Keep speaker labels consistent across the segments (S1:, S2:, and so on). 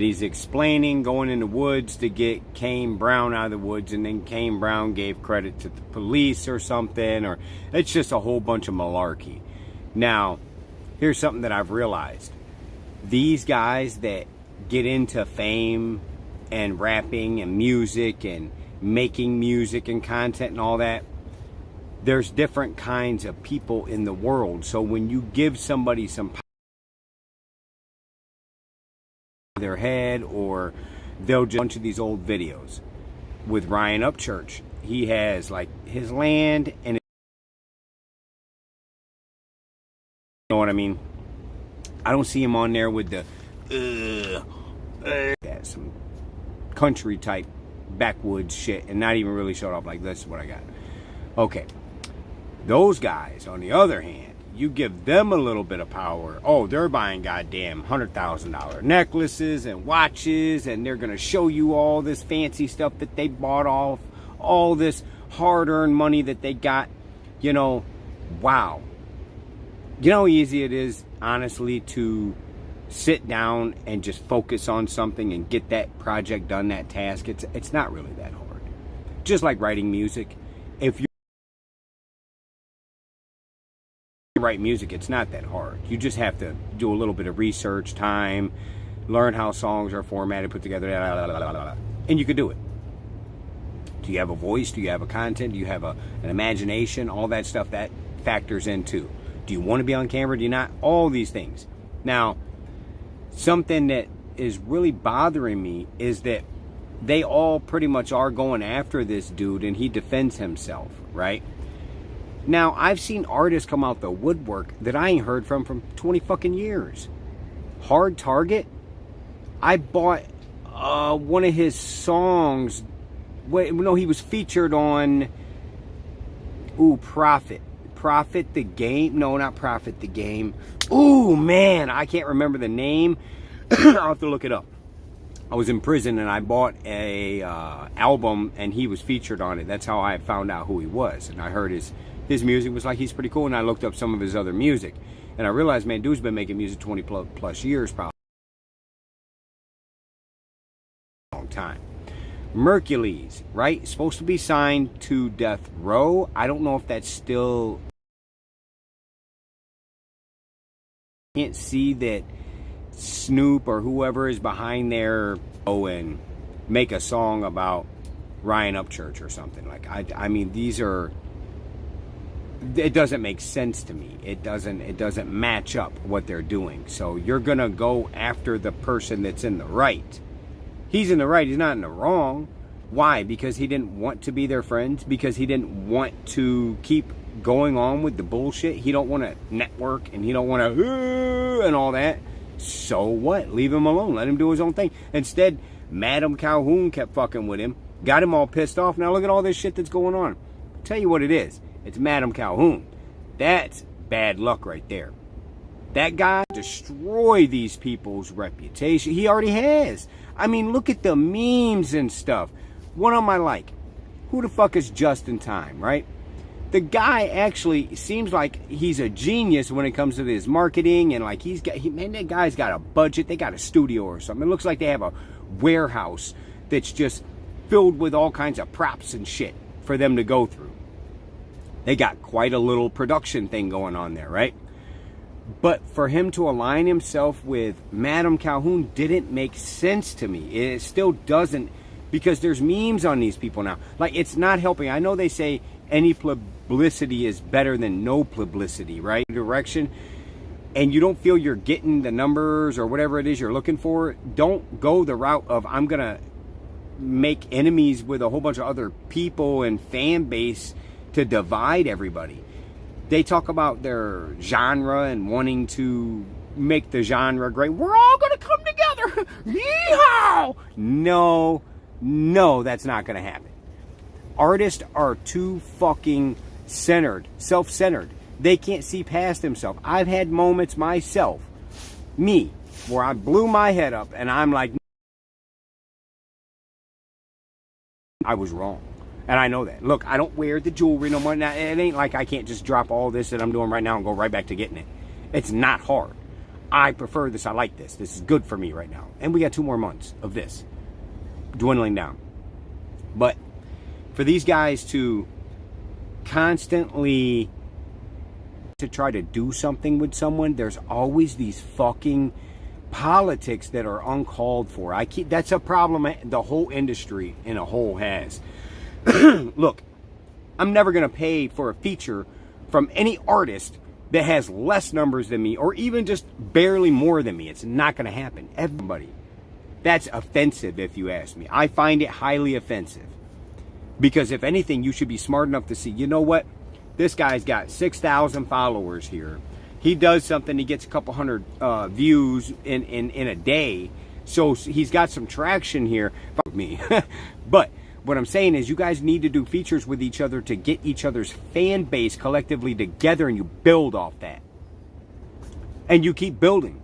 S1: He's explaining going in the woods to get Kane Brown out of the woods, and then Kane Brown gave credit to the police or something, or it's just a whole bunch of malarkey. Now, here's something that I've realized. These guys that get into fame and rapping and music and making music and content and all that, there's different kinds of people in the world. So when you give somebody some power to their head, or they'll just bunch of these old videos with Ryan Upchurch. He has like his land, and you know what I mean? I don't see him on there with the that's some country type backwoods shit, and not even really showed up like, this is what I got. Okay. Those guys, on the other hand, you give them a little bit of power. Oh, they're buying goddamn $100,000 necklaces and watches, and they're going to show you all this fancy stuff that they bought off, all this hard-earned money that they got. You know, wow. You know how easy it is, honestly, to sit down and just focus on something and get that project done, that task. It's not really that hard. Just like writing music. If you write music, it's not that hard. You just have to do a little bit of research, time, learn how songs are formatted, put together, and you could do it. Do you have a voice? Do you have a content? Do you have an imagination? All that stuff, that factors in too. Do you want to be on camera? Do you not? All these things. Now, something that is really bothering me is that they all pretty much are going after this dude, and he defends himself, right? Now, I've seen artists come out the woodwork that I ain't heard from 20 fucking years. Hard Target. I bought one of his songs. No, he was featured on Prophet the Game. No, not Prophet the Game. Ooh, man, I can't remember the name. I'll have to look it up. I was in prison and I bought a album, and he was featured on it. That's how I found out who he was. And I heard his music was like, he's pretty cool, and I looked up some of his other music, and I realized, man, dude's been making music 20 plus years, probably a long time. Mercules, right? Supposed to be signed to Death Row. I don't know if that's still. Can't see that Snoop or whoever is behind there go and make a song about Ryan Upchurch or something. Like, I mean, these are. It doesn't make sense to me. It doesn't match up what they're doing. So you're gonna go after the person that's in the right. He's in the right. He's not in the wrong. Why? Because he didn't want to be their friends. Because he didn't want to keep going on with the bullshit. He don't want to network, and he don't want to and all that. So what? Leave him alone. Let him do his own thing. Instead, Madam Calhoun kept fucking with him. Got him all pissed off. Now look at all this shit that's going on. I'll tell you what it is. It's Madam Calhoun. That's bad luck right there. That guy destroy these people's reputation. He already has. I mean, look at the memes and stuff. One of my like, who the fuck is Just in Time, right? The guy actually seems like he's a genius when it comes to his marketing, and like man, that guy's got a budget. They got a studio or something. It looks like they have a warehouse that's just filled with all kinds of props and shit for them to go through. They got quite a little production thing going on there, right? But for him to align himself with Madam Calhoun didn't make sense to me. It still doesn't, because there's memes on these people now. Like, it's not helping. I know they say any publicity is better than no publicity, right? Direction. And you don't feel you're getting the numbers or whatever it is you're looking for. Don't go the route of, I'm going to make enemies with a whole bunch of other people and fan base to divide everybody. They talk about their genre and wanting to make the genre great. We're all going to come together. Yeehaw! No, that's not going to happen. Artists are too fucking centered, self-centered. They can't see past themselves. I've had moments myself, where I blew my head up and I'm like, I was wrong. And I know that. Look, I don't wear the jewelry no more. Now, it ain't like I can't just drop all this that I'm doing right now and go right back to getting it. It's not hard. I prefer this. I like this. This is good for me right now. And we got 2 more months of this dwindling down. But for these guys to constantly to try to do something with someone, there's always these fucking politics that are uncalled for. That's a problem the whole industry in a whole has. Look, I'm never going to pay for a feature from any artist that has less numbers than me or even just barely more than me. It's not going to happen. Everybody. That's offensive if you ask me. I find it highly offensive. Because if anything, you should be smart enough to see, you know what? This guy's got 6,000 followers here. He does something, he gets a couple hundred views in a day. So he's got some traction here. Fuck me. But what I'm saying is you guys need to do features with each other to get each other's fan base collectively together, and you build off that. And you keep building.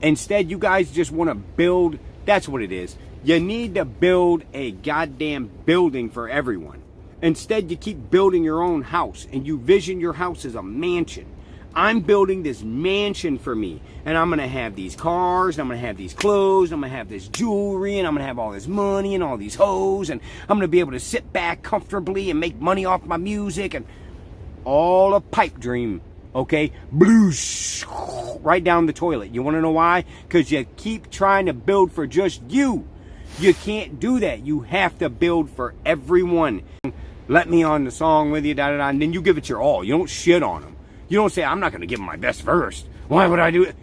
S1: Instead, you guys just want to build. That's what it is. You need to build a goddamn building for everyone. Instead, you keep building your own house, and you vision your house as a mansion. I'm building this mansion for me, and I'm going to have these cars, and I'm going to have these clothes, and I'm going to have this jewelry, and I'm going to have all this money and all these hoes, and I'm going to be able to sit back comfortably and make money off my music, and all a pipe dream, okay? Bloosh, right down the toilet. You want to know why? Because you keep trying to build for just you. You can't do that. You have to build for everyone. Let me on the song with you, da-da-da, and then you give it your all. You don't shit on them. You don't say, I'm not going to give him my best verse. Why would I do it?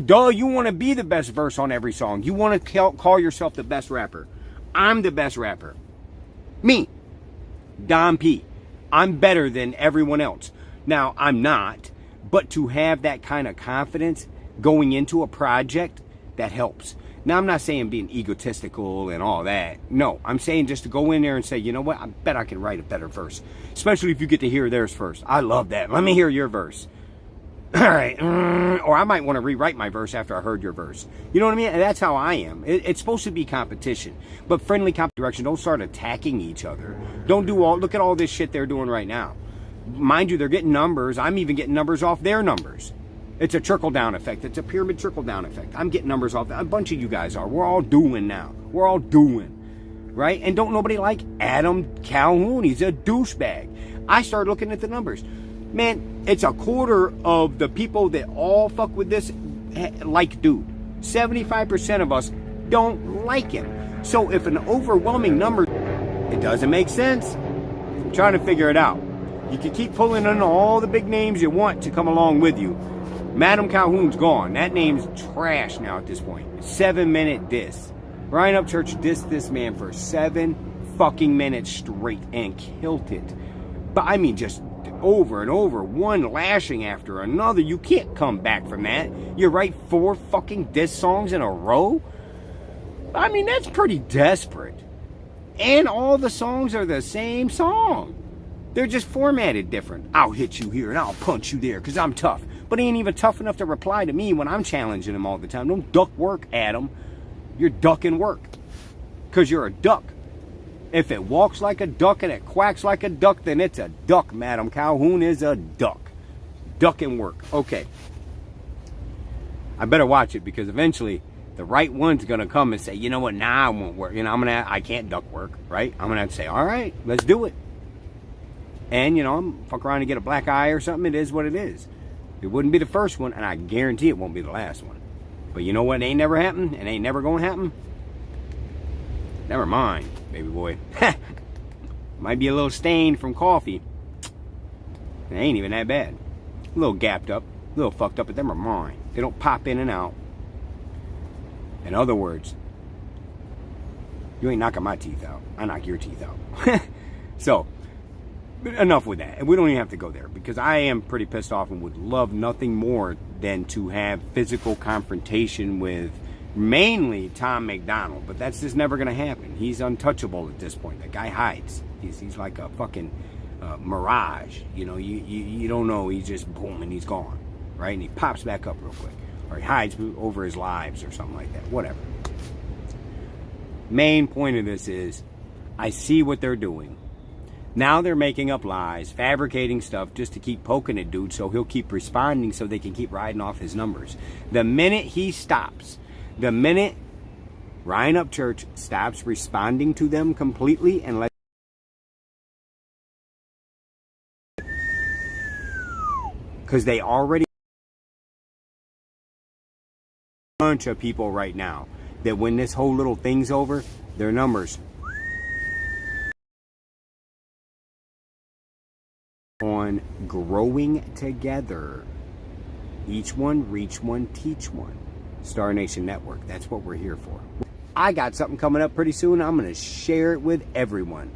S1: Duh, you want to be the best verse on every song. You want to call yourself the best rapper. I'm the best rapper. Me. Dom P. I'm better than everyone else. Now, I'm not, but to have that kind of confidence going into a project, that helps. Now, I'm not saying being egotistical and all that. No, I'm saying just to go in there and say, you know what? I bet I can write a better verse. Especially if you get to hear theirs first. I love that. Let me hear your verse. All right. Or I might want to rewrite my verse after I heard your verse. You know what I mean? And that's how I am. It's supposed to be competition. But friendly direction. Don't start attacking each other. Don't do all... Look at all this shit they're doing right now. Mind you, they're getting numbers. I'm even getting numbers off their numbers. It's a trickle-down effect. It's a pyramid trickle-down effect. I'm getting numbers off that. A bunch of you guys are. We're all doing now. We're all doing. Right? And don't nobody like Adam Calhoun. He's a douchebag. I started looking at the numbers. Man, it's a quarter of the people that all fuck with this like dude. 75% of us don't like him. So if an overwhelming number... It doesn't make sense. I'm trying to figure it out. You can keep pulling in all the big names you want to come along with you. Madam Calhoun's gone. That name's trash now at this point. 7-minute diss. Ryan Upchurch dissed this man for 7 fucking minutes straight and killed it. But I mean, just over and over, one lashing after another. You can't come back from that. You write 4 fucking diss songs in a row? I mean, that's pretty desperate. And all the songs are the same song. They're just formatted different. I'll hit you here and I'll punch you there because I'm tough. But he ain't even tough enough to reply to me when I'm challenging him all the time. Don't duck work, Adam. You're ducking work. Because you're a duck. If it walks like a duck and it quacks like a duck, then it's a duck, Madam Calhoun is a duck. Ducking work. Okay. I better watch it because eventually the right one's going to come and say, you know what, nah, I won't work. You know, I can't duck work, right? I'm going to have to say, all right, let's do it. And, you know, I'm fuck around and get a black eye or something. It is what it is. It wouldn't be the first one, and I guarantee it won't be the last one. But you know what? It ain't never happened, and ain't never going to happen. Never mind, baby boy. Might be a little stained from coffee. It ain't even that bad. A little gapped up, a little fucked up, but never mind. They don't pop in and out. In other words, you ain't knocking my teeth out. I knock your teeth out. So... enough with that. And we don't even have to go there because I am pretty pissed off and would love nothing more than to have physical confrontation with mainly Tom MacDonald. But that's just never going to happen. He's untouchable at this point. That guy hides. He's like a fucking mirage. You know, you don't know. He's just boom and he's gone. Right? And he pops back up real quick. Or he hides over his lives or something like that. Whatever. Main point of this is I see what they're doing. Now they're making up lies, fabricating stuff just to keep poking at dude so he'll keep responding so they can keep riding off his numbers. The minute he stops, the minute Ryan Upchurch stops responding to them completely and lets, because they already a bunch of people right now that when this whole little thing's over, their numbers on growing together. Each one, reach one, teach one. Star Nation Network. That's what we're here for. I got something coming up pretty soon. I'm going to share it with everyone.